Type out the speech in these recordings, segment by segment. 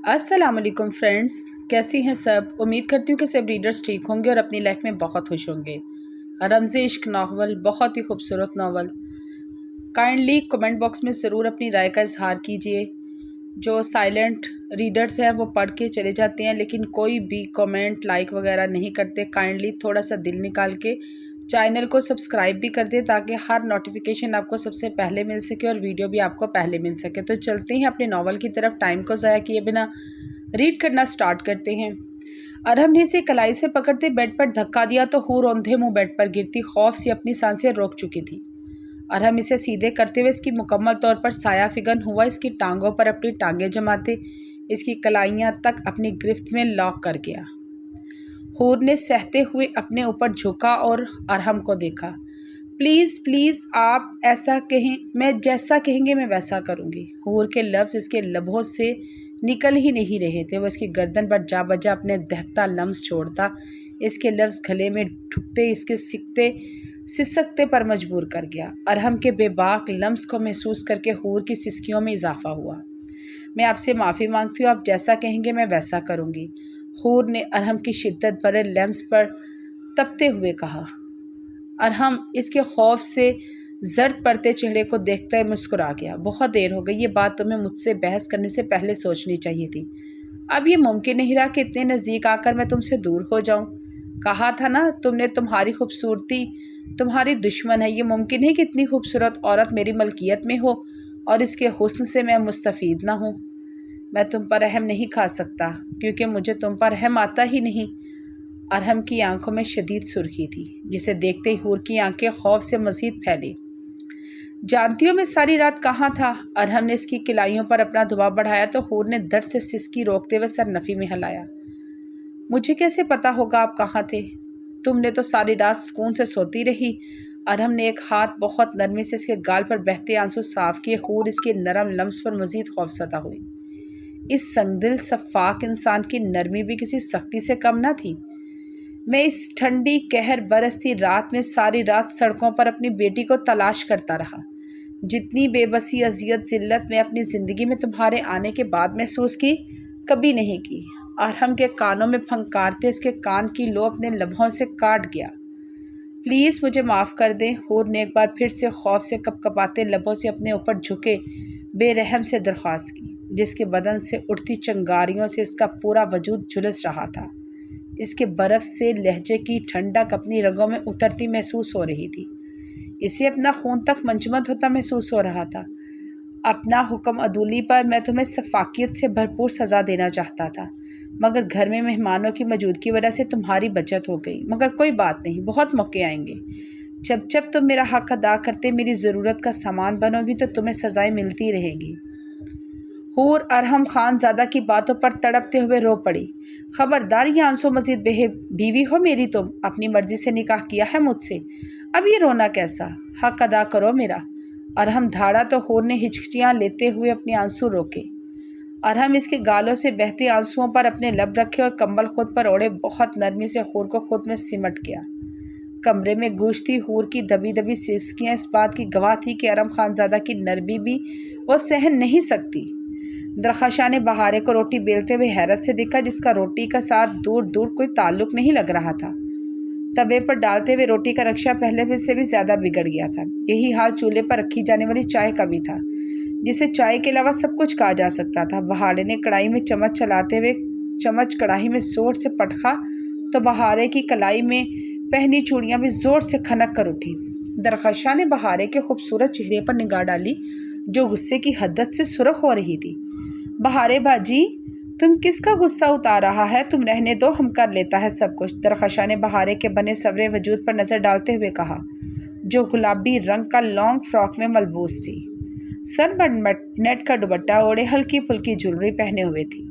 السلام علیکم فرینڈز، کیسی ہیں سب؟ امید کرتی ہوں کہ سب ریڈرز ٹھیک ہوں گے اور اپنی لائف میں بہت خوش ہوں گے۔ رمز عشق ناول بہت ہی خوبصورت ناول۔ کائنڈلی کمنٹ باکس میں ضرور اپنی رائے کا اظہار کیجیے۔ جو سائلنٹ ریڈرز ہیں وہ پڑھ کے چلے جاتے ہیں لیکن کوئی بھی کمنٹ لائک وغیرہ نہیں کرتے۔ کائنڈلی تھوڑا سا دل نکال کے چینل کو سبسکرائب بھی کر دیں تاکہ ہر نوٹیفیکیشن آپ کو سب سے پہلے مل سکے اور ویڈیو بھی آپ کو پہلے مل سکے۔ تو چلتے ہیں اپنے ناول کی طرف، ٹائم کو ضائع کیے بنا ریڈ کرنا سٹارٹ کرتے ہیں۔ ارہم نے اسے کلائی سے پکڑتے بیڈ پر دھکا دیا تو حور اوندھے منہ بیڈ پر گرتی خوف سے اپنی سانسیں روک چکی تھی۔ ارہم اسے سیدھے کرتے ہوئے اس کی مکمل طور پر سایہ فگن ہوا، اس کی ٹانگوں پر اپنی ٹانگیں جماتے اس کی کلائیاں تک اپنی گرفت میں لاک کر گیا۔ حور نے سہتے ہوئے اپنے اوپر جھکا اور ارہم کو دیکھا۔ پلیز پلیز آپ ایسا کہیں، میں جیسا کہیں گے میں ویسا کروں گی۔ حور کے لفظ اس کے لبوں سے نکل ہی نہیں رہے تھے۔ وہ اس کی گردن پر جا بجا اپنے دہتا لمس چھوڑتا، اس کے لفظ گلے میں ڈھکتے اس کے سسکتے پر مجبور کر گیا۔ ارہم کے بے باک لمس کو محسوس کر کے حور کی سسکیوں میں اضافہ ہوا۔ میں آپ سے معافی مانگتی ہوں، آپ جیسا کہیں گے میں ویسا کروں گی، حور نے ارہم کی شدت بھرے لمس پر تپتے ہوئے کہا۔ ارہم اس کے خوف سے زرد پڑتے چہرے کو دیکھتا ہے مسکرا گیا۔ بہت دیر ہو گئی، یہ بات تمہیں مجھ سے بحث کرنے سے پہلے سوچنی چاہیے تھی۔ اب یہ ممکن نہیں رہا کہ اتنے نزدیک آ کر میں تم سے دور ہو جاؤں۔ کہا تھا نا تم نے تمہاری خوبصورتی تمہاری دشمن ہے۔ یہ ممکن ہے کہ اتنی خوبصورت عورت میری ملکیت میں ہو اور اس کے حسن سے میں مستفید نہ ہوں۔ میں تم پر رحم نہیں کھا سکتا کیونکہ مجھے تم پر رحم آتا ہی نہیں۔ ارہم کی آنکھوں میں شدید سرخی تھی جسے دیکھتے ہی حور کی آنکھیں خوف سے مزید پھیلی۔ جانتی ہو میں ساری رات کہاں تھا؟ ارہم نے اس کی کلائیوں پر اپنا دباؤ بڑھایا تو حور نے درد سے سسکی روکتے ہوئے سر نفی میں ہلایا۔ مجھے کیسے پتا ہوگا آپ کہاں تھے؟ تم نے تو ساری رات سکون سے سوتی رہی۔ ارہم نے ایک ہاتھ بہت نرمی سے اس کے گال پر بہتے آنسو صاف کیے۔ حور اس کے نرم لمس پر مزید خوفزدہ ہوئی۔ اس سنگدل شفاق انسان کی نرمی بھی کسی سختی سے کم نہ تھی۔ میں اس ٹھنڈی قہر برستی رات میں ساری رات سڑکوں پر اپنی بیٹی کو تلاش کرتا رہا۔ جتنی بے بسی اذیت ذلت میں اپنی زندگی میں تمہارے آنے کے بعد محسوس کی کبھی نہیں کی۔ ارہم کے کانوں میں پھنکارتے اس کے کان کی لو اپنے لبوں سے کاٹ گیا۔ پلیز مجھے معاف کر دیں، حور نے ایک بار پھر سے خوف سے کپکپاتے لبوں سے اپنے اوپر جھکے بے رحم سے درخواست کی، جس کے بدن سے اٹھتی چنگاریوں سے اس کا پورا وجود جھلس رہا تھا۔ اس کے برف سے لہجے کی ٹھنڈک اپنی رگوں میں اترتی محسوس ہو رہی تھی۔ اسے اپنا خون تک منجمد ہوتا محسوس ہو رہا تھا۔ اپنا حکم عدولی پر میں تمہیں شفافیت سے بھرپور سزا دینا چاہتا تھا، مگر گھر میں مہمانوں کی موجودگی کی وجہ سے تمہاری بچت ہو گئی۔ مگر کوئی بات نہیں، بہت موقع آئیں گے۔ جب تم میرا حق ادا کرتے میری ضرورت کا سامان بنو گی تو تمہیں سزائیں ملتی رہے گی۔ حور ارہم خان زادہ کی باتوں پر تڑپتے ہوئے رو پڑی۔ خبردار، یہ آنسو مزید بیوی ہو میری، تم اپنی مرضی سے نکاح کیا ہے مجھ سے، اب یہ رونا کیسا؟ حق ادا کرو میرا۔ ارہم دھاڑا تو حور نے ہچکیاں لیتے ہوئے اپنے آنسو روکے۔ ارہم اس کے گالوں سے بہتے آنسوؤں پر اپنے لب رکھے اور کمبل خود پر اوڑھے بہت نرمی سے حور کو خود میں سمٹ گیا۔ کمرے میں گونجتی حور کی دبی دبی سسکیاں اس بات کی گواہ تھی کہ ارہم خان زادہ کی نرمی بھی وہ سہن نہیں سکتی۔ درخشاں نے بہارے کو روٹی بیلتے ہوئے حیرت سے دیکھا، جس کا روٹی کا ساتھ دور دور کوئی تعلق نہیں لگ رہا تھا۔ توے پر ڈالتے ہوئے روٹی کا نقشہ پہلے سے بھی زیادہ بگڑ گیا تھا۔ یہی حال چولہے پر رکھی جانے والی چائے کا بھی تھا، جسے چائے کے علاوہ سب کچھ کہا جا سکتا تھا۔ بہارے نے کڑائی میں چمچ چلاتے ہوئے چمچ کڑاہی میں زور سے پٹخا تو بہارے کی کلائی میں پہنی چوڑیاں بھی زور سے کھنک کر اٹھی۔ درخشاں نے بہارے کے خوبصورت چہرے پر نگاہ ڈالی جو غصے کی حدت سے سرخ ہو رہی تھی۔ بہارے باجی، تم کس کا غصہ اتار رہا ہے؟ تم رہنے دو، ہم کر لیتا ہے سب کچھ۔ درخشاں نے بہارے کے بنے سورے وجود پر نظر ڈالتے ہوئے کہا، جو گلابی رنگ کا لانگ فراک میں ملبوس تھی، سر پر نیٹ کا دوپٹہ اوڑھے ہلکی پھلکی جولری پہنے ہوئے تھی،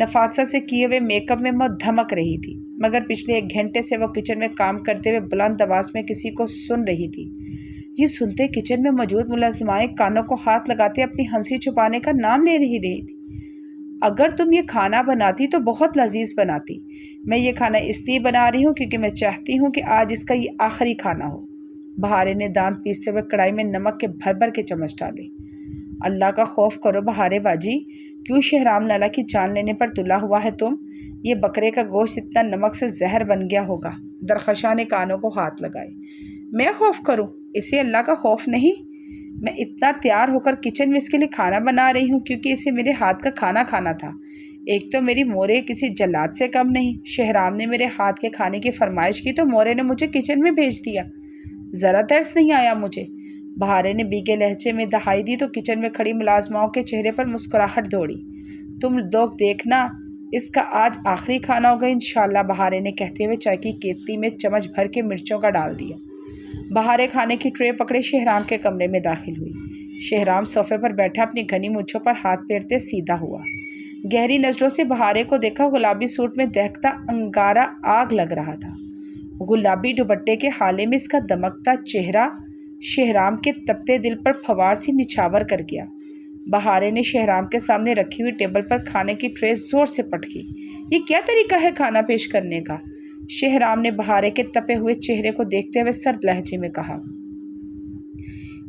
نفاست سے کیے ہوئے میک اپ میں وہ دھمک رہی تھی، مگر پچھلے 1 گھنٹے سے وہ کچن میں کام کرتے ہوئے بلند آواز میں کسی کو سن رہی تھی۔ یہ سنتے کچن میں موجود ملازمائیں کانوں کو ہاتھ لگاتے اپنی ہنسی چھپانے کا نام لے رہی تھی۔ اگر تم یہ کھانا بناتی تو بہت لذیذ بناتی۔ میں یہ کھانا اس لیے بنا رہی ہوں کیونکہ میں چاہتی ہوں کہ آج اس کا یہ آخری کھانا ہو۔ بہارے نے دانت پیستے ہوئے کڑائی میں نمک کے بھر بھر کے چمچ ڈالے۔ اللہ کا خوف کرو بہارے باجی، کیوں شہرام لالا کی جان لینے پر تلا ہوا ہے تم؟ یہ بکرے کا گوشت اتنا نمک سے زہر بن گیا ہوگا۔ درخشاں نے کانوں کو ہاتھ لگائے۔ میں خوف کروں؟ اسے اللہ کا خوف نہیں؟ میں اتنا تیار ہو کر کچن میں اس کے لیے کھانا بنا رہی ہوں کیونکہ اسے میرے ہاتھ کا کھانا کھانا تھا۔ ایک تو میری مورے کسی جلاد سے کم نہیں، شہرام نے میرے ہاتھ کے کھانے کی فرمائش کی تو مورے نے مجھے کچن میں بھیج دیا۔ ذرا ترس نہیں آیا مجھے؟ بہارے نے بیگے لہجے میں دہائی دی تو کچن میں کھڑی ملازماؤں کے چہرے پر مسکراہٹ دوڑی۔ تم لوگ دیکھنا، اس کا آج آخری کھانا ہوگا انشاءاللہ، بہارے نے کہتے ہوئے چائے کی کیتلی میں چمچ بھر کے مرچوں کا ڈال دیا۔ بہارے کھانے کی ٹرے پکڑے شہرام کے کمرے میں داخل ہوئی۔ شہرام صوفے پر بیٹھا اپنی گھنی مونچھوں پر ہاتھ پھیرتے سیدھا ہوا۔ گہری نظروں سے بہارے کو دیکھا۔ گلابی سوٹ میں دہکتا انگارہ آگ لگ رہا تھا۔ گلابی دوپٹے کے حالے میں اس کا دمکتا چہرہ شہرام کے تپتے دل پر پھوار سی نچھاور کر گیا۔ بہارے نے شہرام کے سامنے رکھی ہوئی ٹیبل پر کھانے کی ٹرے زور سے پٹکی۔ یہ کیا طریقہ ہے کھانا پیش کرنے کا؟ شہرام نے بہارے کے تپے ہوئے چہرے کو دیکھتے ہوئے سرد لہجے میں کہا۔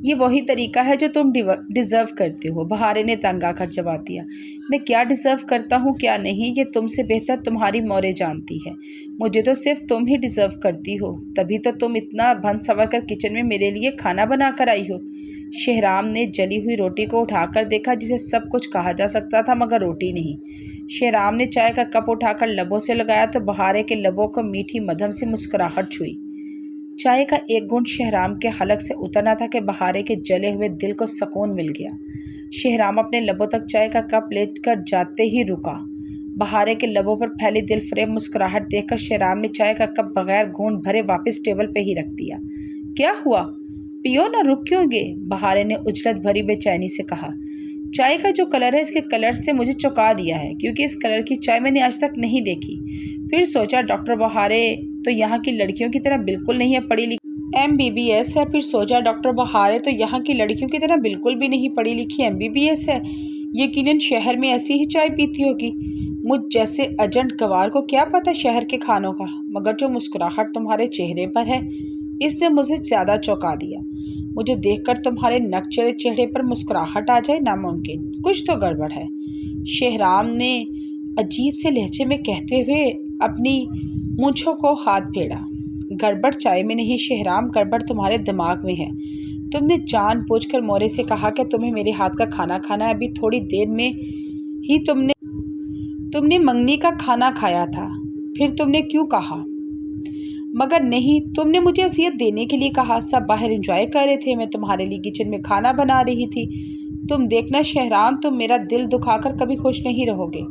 یہ وہی طریقہ ہے جو تم ڈیزرو کرتے ہو، بہارے نے تنگ آ کر جواب دیا۔ میں کیا ڈیزرو کرتا ہوں کیا نہیں یہ تم سے بہتر تمہاری مورے جانتی ہے۔ مجھے تو صرف تم ہی ڈیزرو کرتی ہو، تبھی تو تم اتنا بھن سور کر کچن میں میرے لیے کھانا بنا کر آئی ہو۔ شہرام نے جلی ہوئی روٹی کو اٹھا کر دیکھا جسے سب کچھ کہا جا سکتا تھا مگر روٹی نہیں۔ شہرام نے چائے کا کپ اٹھا کر لبوں سے لگایا تو بہارے کے لبوں کو میٹھی مدھم سے مسکراہٹ چھوئی۔ چائے کا ایک گھونٹ شہرام کے حلق سے اترنا تھا کہ بہارے کے جلے ہوئے دل کو سکون مل گیا۔ شہرام اپنے لبوں تک چائے کا کپ لے کر جاتے ہی رکا۔ بہارے کے لبوں پر پھیلی دل فریب مسکراہٹ دیکھ کر شہرام نے چائے کا کپ بغیر گھونٹ بھرے واپس ٹیبل پہ ہی رکھ دیا۔ کیا ہوا؟ پیو نہ، رک کیوں گے؟ بہارے نے اجلت بھری بے چینی سے کہا۔ چائے کا جو کلر ہے اس کے کلر سے مجھے چونکا دیا ہے، کیونکہ اس کلر کی چائے میں نے آج تک نہیں دیکھی۔ پھر سوچا ڈاکٹر بہارے تو یہاں کی لڑکیوں کی طرح بالکل نہیں ہے پڑھی لکھی، MBBS ہے۔ پھر سوچا ڈاکٹر بہارے تو یہاں کی لڑکیوں کی طرح بالکل بھی نہیں پڑھی لکھی، MBBS ہے۔ یقیناً شہر میں ایسی ہی چائے پیتی ہوگی۔ مجھ جیسے ایجنٹ گوار کو کیا پتہ شہر کے کھانوں کا، مگر جو مسکراہٹ تمہارے چہرے پر ہے اس نے مجھے زیادہ چونکا دیا۔ مجھے دیکھ کر تمہارے نک چڑے چہرے پر مسکراہٹ آ جائے ناممکن، کچھ تو گڑبڑ ہے، شہرام نے عجیب سے لہجے میں کہتے ہوئے اپنی مونچھوں کو ہاتھ پھیرا۔ گڑبڑ چائے میں نہیں شہرام، گڑبڑ تمہارے دماغ میں ہے۔ تم نے جان بوجھ کر مورے سے کہا کہ تمہیں میرے ہاتھ کا کھانا کھانا ہے، ابھی تھوڑی دیر میں ہی تم نے منگنی کا کھانا کھایا تھا، پھر تم نے کیوں کہا؟ مگر نہیں، تم نے مجھے اذیت دینے کے لیے کہا۔ سب باہر انجوائے کر رہے تھے، میں تمہارے لیے کچن میں کھانا بنا رہی تھی۔ تم دیکھنا شہرام، تم میرا دل دکھا کر کبھی خوش نہیں رہو گے،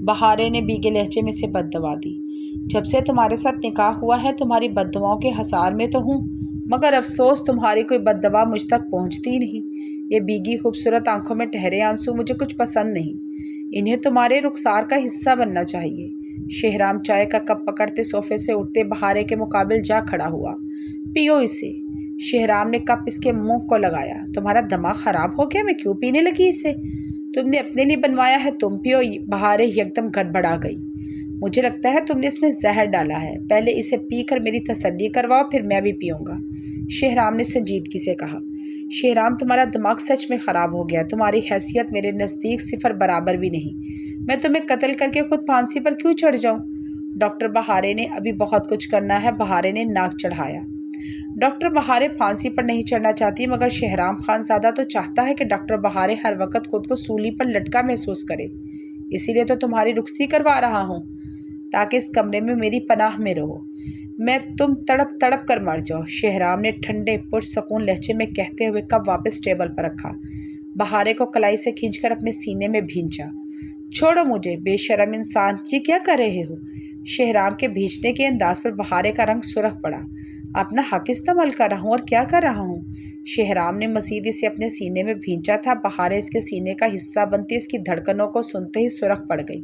بہارے نے بیگے لہجے میں سے بد دعا دی۔ جب سے تمہارے ساتھ نکاح ہوا ہے تمہاری بد دعاؤں کے حصار میں تو ہوں، مگر افسوس تمہاری کوئی بد دعا مجھ تک پہنچتی نہیں۔ یہ بیگی خوبصورت آنکھوں میں ٹھہرے آنسو مجھے کچھ پسند نہیں، انہیں تمہارے رخسار کا حصہ بننا چاہیے۔ شہرام چائے کا کپ پکڑتے صوفے سے اٹھتے بہارے کے مقابل جا کھڑا ہوا۔ پیو اسے۔ شہرام نے کپ اس کے منہ کو لگایا۔ تمہارا دماغ خراب ہو گیا؟ میں کیوں پینے لگی اسے؟ تم نے اپنے لیے بنوایا ہے، تم پیو۔ بہارے یکدم گڑبڑا گئی۔ مجھے لگتا ہے تم نے اس میں زہر ڈالا ہے، پہلے اسے پی کر میری تسلی کرواؤ پھر میں بھی پیوں گا، شہرام نے سنجیدگی سے کہا۔ شہرام تمہارا دماغ سچ میں خراب ہو گیا، تمہاری حیثیت میرے نزدیک صفر برابر بھی نہیں، میں تمہیں قتل کر کے خود پھانسی پر کیوں چڑھ جاؤں؟ ڈاکٹر بہارے نے ابھی بہت کچھ کرنا ہے، بہارے نے ناک چڑھایا۔ ڈاکٹر بہارے پھانسی پر نہیں چڑھنا چاہتی، مگر شہرام خان زادہ تو چاہتا ہے کہ ڈاکٹر بہارے ہر وقت خود کو سولی پر لٹکا محسوس کرے، اسی لیے تو تمہاری رخصتی کروا رہا ہوں تاکہ اس کمرے میں میری پناہ میں رہو، میں تم تڑپ تڑپ کر مر جاؤ، شہرام نے ٹھنڈے پرسکون لہجے میں کہتے ہوئے کپ واپس ٹیبل پر رکھا۔ بہارے کو کلائی سے کھینچ کر اپنے سینے میں بھینچا۔ چھوڑو مجھے، بے شرم انسان، یہ کیا کر رہے ہو؟ شہرام کے بھینچنے کے انداز پر بہارے کا رنگ سرخ پڑا۔ اپنا حق استعمال کر رہا ہوں اور کیا کر رہا ہوں؟ شہرام نے مزید اسے اپنے سینے میں بھینچا تھا، بہارے اس کے سینے کا حصہ بنتی اس کی دھڑکنوں کو سنتے ہی سرخ پڑ گئی۔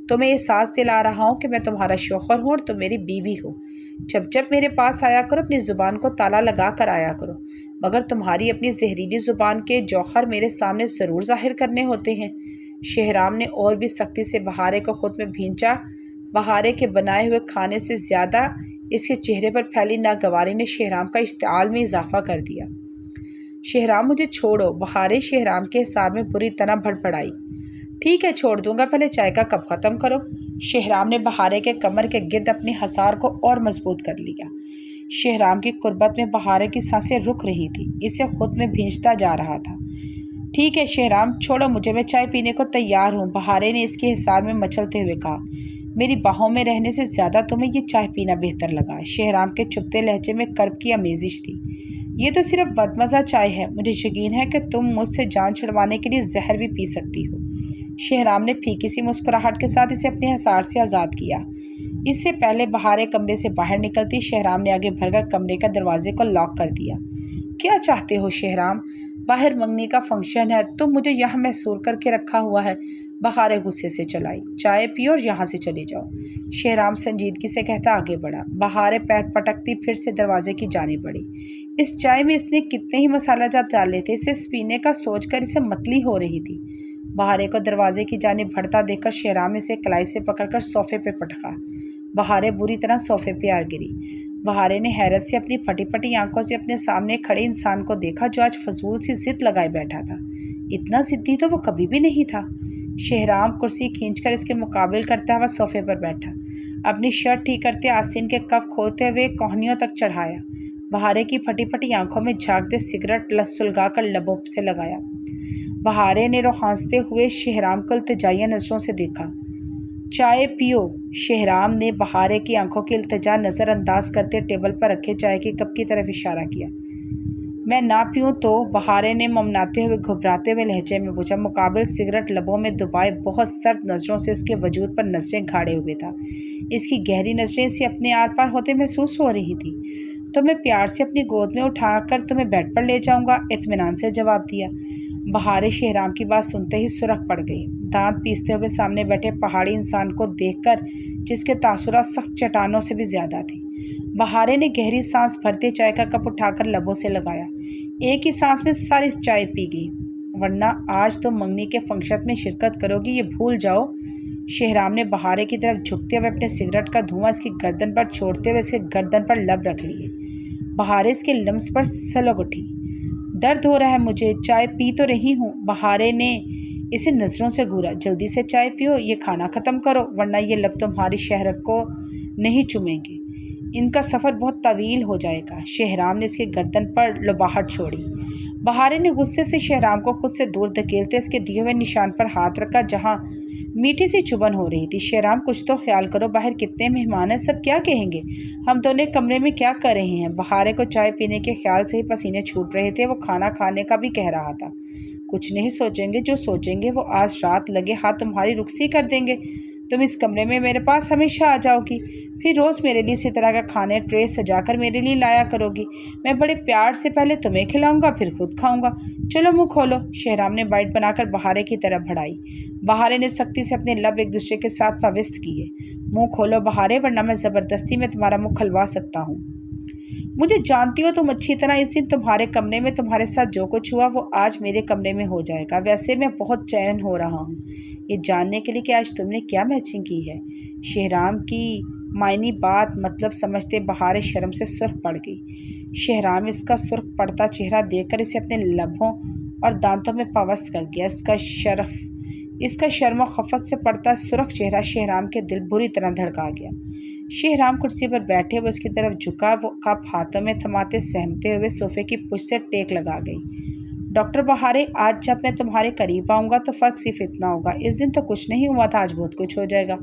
تمہیں احساس دلا رہا ہوں کہ میں تمہارا شوہر ہوں اور تم میری بیوی ہو، جب جب میرے پاس آیا کرو اپنی زبان کو تالا لگا کر آیا کرو، مگر تمہاری اپنی زہریلی زبان کے جوہر میرے سامنے ضرور ظاہر کرنے ہوتے ہیں۔ شہرام نے اور بھی سختی سے بہارے کو خود میں بھینچا۔ بہارے کے بنائے ہوئے کھانے سے زیادہ اس کے چہرے پر پھیلی ناگواری نے شہرام کا اشتعال میں اضافہ کر دیا۔ شہرام مجھے چھوڑو، بہارے شہرام کے حساب میں بری طرح بڑبڑائی۔ ٹھیک ہے چھوڑ دوں گا، پہلے چائے کا کپ ختم کرو۔ شہرام نے بہارے کے کمر کے گرد اپنی حصار کو اور مضبوط کر لیا۔ شہرام کی قربت میں بہارے کی سانسیں رک رہی تھی، اسے خود میں بھینچتا جا رہا تھا۔ ٹھیک ہے شہرام چھوڑو مجھے، میں چائے پینے کو تیار ہوں، بہارے نے اس کے حصار میں مچلتے ہوئے کہا۔ میری باہوں میں رہنے سے زیادہ تمہیں یہ چائے پینا بہتر لگا۔ شہرام کے چپتے لہجے میں کرب کی آمیزش تھی۔ یہ تو صرف بدمزہ چائے ہے، مجھے یقین ہے کہ تم مجھ سے جان چھڑوانے کے لیے زہر بھی پی سکتی ہو۔ شہرام نے پھیکی سی مسکراہٹ کے ساتھ اسے اپنے حصار سے آزاد کیا۔ اس سے پہلے بہارے کمرے سے باہر نکلتی، شہرام نے آگے بڑھ کر کمرے کا دروازے کو لاک کر دیا۔ کیا چاہتے ہو شہرام؟ باہر منگنی کا فنکشن ہے، تم مجھے یہاں محصور کر کے رکھا ہوا ہے، بہارے غصے سے چلائی۔ چائے پیو اور یہاں سے چلی جاؤ، شہرام سنجیدگی سے کہتا آگے بڑھا۔ بہارے پیر پٹکتی پھر سے دروازے کی جانب بڑھی۔ اس چائے میں اس نے کتنے ہی مسالہ جات ڈالے تھے، اسے پینے کا سوچ کر اسے متلی ہو رہی تھی۔ بہارے کو دروازے کی جانب بڑھتا دیکھ کر شہرام نے اسے کلائی سے پکڑ کر صوفے پہ پٹکا۔ بہارے بری طرح صوفے پہ آ گری۔ بہارے نے حیرت سے اپنی پھٹی پھٹی آنکھوں سے اپنے سامنے کھڑے انسان کو دیکھا جو آج فضول سی ضد لگائے بیٹھا تھا۔ اتنا ضدی تو وہ کبھی بھی نہیں تھا۔ شہرام کرسی کھینچ کر اس کے مقابل کرتا ہوا صوفے پر بیٹھا، اپنی شرٹ ٹھیک کرتے آستین کے کف کھولتے ہوئے کوہنیوں تک چڑھایا۔ بہارے کی پھٹی پھٹی آنکھوں میں جھانکتے سگریٹ سلگا کر لبوں سے لگایا۔ بہارے نے روحانستے ہوئے شہرام کو التجائیہ نظروں سے دیکھا۔ چائے پیو، شہرام نے بہارے کی آنکھوں کی التجا نظر انداز کرتے ٹیبل پر رکھے چائے کے کپ کی طرف اشارہ کیا۔ میں نہ پیوں تو؟ بہارے نے ممناتے ہوئے گھبراتے ہوئے لہجے میں پوچھا۔ مقابل سگریٹ لبوں میں دبائے بہت سرد نظروں سے اس کے وجود پر نظریں گھاڑے ہوئے تھا۔ اس کی گہری نظریں اسے اپنے آر پار ہوتے محسوس ہو رہی تھی۔ تو میں پیار سے اپنی گود میں اٹھا کر تمہیں بیڈ پر لے جاؤں گا، اطمینان سے جواب دیا۔ بہارے شہرام کی بات سنتے ہی سرخ پڑ گئی، دانت پیستے ہوئے سامنے بیٹھے پہاڑی انسان کو دیکھ کر جس کے تاثرات سخت چٹانوں سے بھی زیادہ تھے۔ بہارے نے گہری سانس بھرتے چائے کا کپ اٹھا کر لبوں سے لگایا، ایک ہی سانس میں ساری چائے پی گئی۔ ورنہ آج تم منگنی کے فنکشن میں شرکت کرو گی، یہ بھول جاؤ۔ شہرام نے بہارے کی طرف جھکتے ہوئے اپنے سگریٹ کا دھواں اس کی گردن پر چھوڑتے ہوئے اس کے گردن پر لب رکھ لیے۔ بہارے اس کے لمس پر سلگ اٹھی۔ درد ہو رہا ہے مجھے، چائے پی تو رہی ہوں۔ بہارے نے اسے نظروں سے گھورا۔ جلدی سے چائے پیو، یہ کھانا ختم کرو، ورنہ یہ لب تمہاری شہرت کو نہیں چومیں گے، ان کا سفر بہت طویل ہو جائے گا۔ شہرام نے اس کے گردن پر لباہٹ چھوڑی۔ بہارے نے غصے سے شہرام کو خود سے دور دھکیلتے اس کے دیے ہوئے نشان پر ہاتھ رکھا جہاں میٹھی سی چبھن ہو رہی تھی۔ شہرام کچھ تو خیال کرو، باہر کتنے مہمان ہیں، سب کیا کہیں گے، ہم دونوں کمرے میں کیا کر رہے ہیں۔ بہارے کو چائے پینے کے خیال سے ہی پسینے چھوٹ رہے تھے، وہ کھانا کھانے کا بھی کہہ رہا تھا۔ کچھ نہیں سوچیں گے، جو سوچیں گے وہ آج رات لگے ہاتھ تمہاری رخصتی کر دیں گے۔ تم اس کمرے میں میرے پاس ہمیشہ آ جاؤ گی، پھر روز میرے لیے اسی طرح کا کھانے ٹرے سجا کر میرے لیے لایا کرو گی۔ میں بڑے پیار سے پہلے تمہیں کھلاؤں گا، پھر خود کھاؤں گا۔ چلو منہ کھولو۔ شہرام نے بائٹ بنا کر بہارے کی طرف بڑھائی۔ بہارے نے سختی سے اپنے لب ایک دوسرے کے ساتھ پیوست کیے۔ منہ کھولو بہارے، ورنہ میں زبردستی میں تمہارا منہ کھلوا سکتا ہوں۔ مجھے جانتی ہو تم اچھی طرح، اس دن تمہارے کمرے میں تمہارے ساتھ جو کچھ ہوا وہ آج میرے کمرے میں ہو جائے گا۔ ویسے میں بہت چین ہو رہا ہوں یہ جاننے کے لیے کہ آج تم نے کیا میچنگ کی ہے۔ شہرام کی معنی بات مطلب سمجھتے بہارے شرم سے سرخ پڑ گئی۔ شہرام اس کا سرخ پڑتا چہرہ دیکھ کر اسے اپنے لبوں اور دانتوں میں پیوست کر گیا۔ اس کا شرم و خفت سے پڑتا سرخ چہرہ شہرام کے دل بری طرح دھڑکا گیا۔ شہرام کرسی پر بیٹھے ہوئے اس کی طرف جھکا، وہ کپ ہاتھوں میں تھماتے سہمتے ہوئے صوفے کی پشت سے ٹیک لگا گئی۔ ڈاکٹر بہارے، آج جب میں تمہارے قریب آؤں گا تو فرق صرف اتنا ہوگا، اس دن تو کچھ نہیں ہوا تھا، آج بہت کچھ ہو جائے گا۔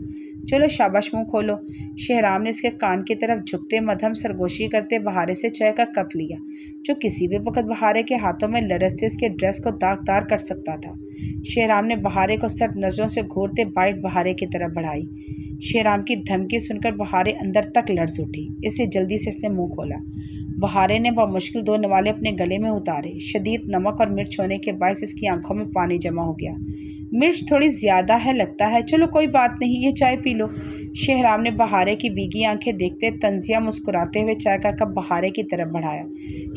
چلو شاباش، منہ کھولو۔ شہرام نے اس کے کان کی طرف جھکتے مدھم سرگوشی کرتے بہارے سے چائے کا کپ لیا جو کسی بھی وقت بہارے کے ہاتھوں میں لرزتے اس کے ڈریس کو داغدار کر سکتا تھا۔ شہرام نے بہارے کو سرد نظروں سے گھورتے بائٹ بہارے کی طرف بڑھائی۔ شہرام کی دھمکی سن کر بہارے اندر تک لرز اٹھی۔ اسے جلدی سے اس نے منہ کھولا۔ بہارے نے بمشکل دو نوالے اپنے گلے میں اتارے۔ شدید نمک اور مرچ ہونے کے باعث اس کی آنکھوں میں پانی جمع ہو گیا۔ مرچ تھوڑی زیادہ ہے لگتا ہے، چلو کوئی بات نہیں، یہ چائے پی لو۔ شہرام نے بہارے کی بھیگی آنکھیں دیکھتے طنزیہ مسکراتے ہوئے چائے کا کپ بہارے کی طرف بڑھایا۔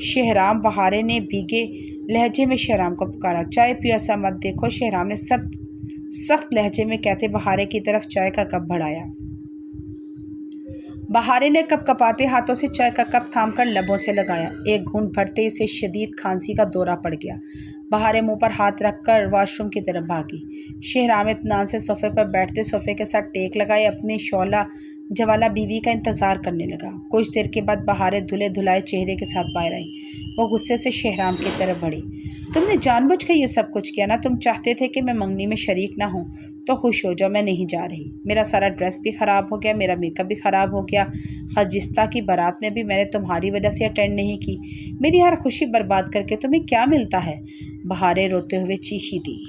شہرام، بہارے نے بھیگے لہجے میں شہرام کو پکارا۔ چائے پیو، ایسا مت دیکھو، شہرام نے سخت لہجے میں کہتے بہارے کی طرف چائے کا کپ بڑھایا۔ بہارے نے کپ کپاتے ہاتھوں سے چائے کا کپ تھام کر لبوں سے لگایا۔ ایک گھونٹ بھرتے اسے شدید کھانسی کا دورہ پڑ گیا۔ بہارے منہ پر ہاتھ رکھ کر واش روم کی طرف بھاگی۔ شہرام اطمینان سے صوفے پر بیٹھتے صوفے کے ساتھ ٹیک لگائے اپنی شعلہ جوالہ بیوی کا انتظار کرنے لگا۔ کچھ دیر کے بعد بہارے دھلے دھلائے چہرے کے ساتھ باہر آئی۔ وہ غصے سے شہرام کی طرف بڑھی۔ تم نے جان بوجھ کے یہ سب کچھ کیا نا؟ تم چاہتے تھے کہ میں منگنی میں شریک نہ ہوں تو خوش ہو جاؤ، میں نہیں جا رہی۔ میرا سارا ڈریس بھی خراب ہو گیا، میرا میک اپ بھی خراب ہو گیا، خجستہ کی بارات میں بھی میں نے تمہاری وجہ سے اٹینڈ نہیں کی۔ میری ہر خوشی برباد کر کے تمہیں کیا ملتا ہے؟ بہارے روتے ہوئے چیخی دی۔